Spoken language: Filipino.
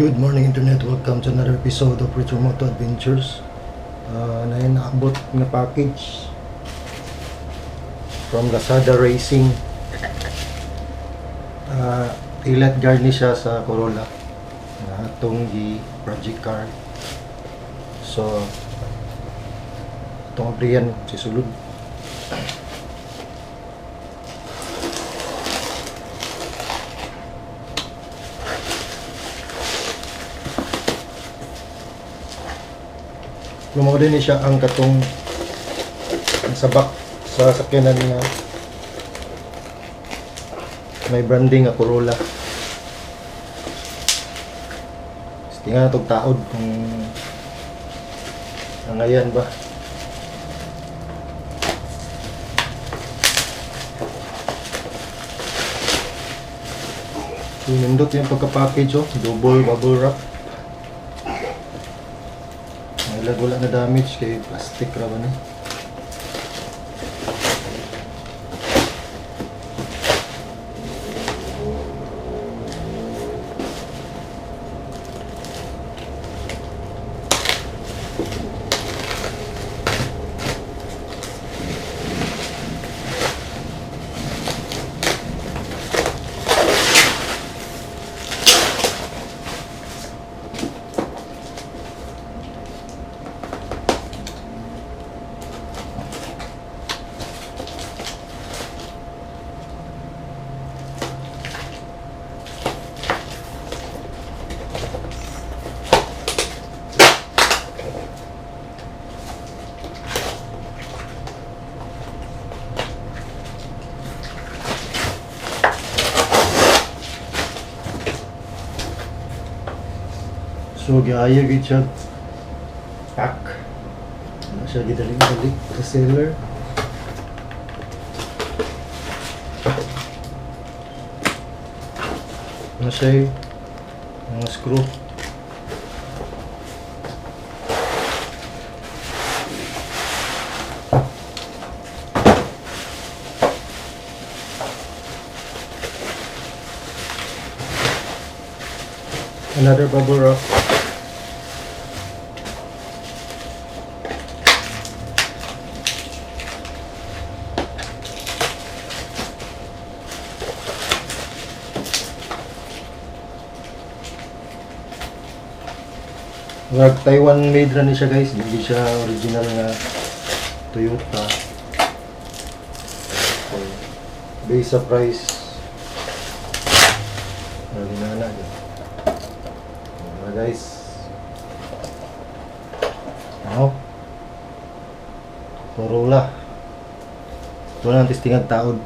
Good morning internet, welcome to another episode of Retro Moto Adventures. Naabot na package from Lazada Racing. Corolla Garnish siya sa Corolla na itong project car. So itong abrihan si sulod. Lumaw din siya ang katong sabak sa sakyanan niya. May branding nga Corolla. Tingnan itong taod kung nangayan ba. Sinindot yung pagka-package, double bubble wrap. Wala na damage kay plastic raman eh. So, giaya gid siya pack. Ano siya gidaling-dalik sa seller. Ano siya mga screw. Another bubble wrap. Taiwan made na siya guys, hindi siya original na Toyota. Okay. Base sa price nalinana guys. Corolla ito na ang testingan taod.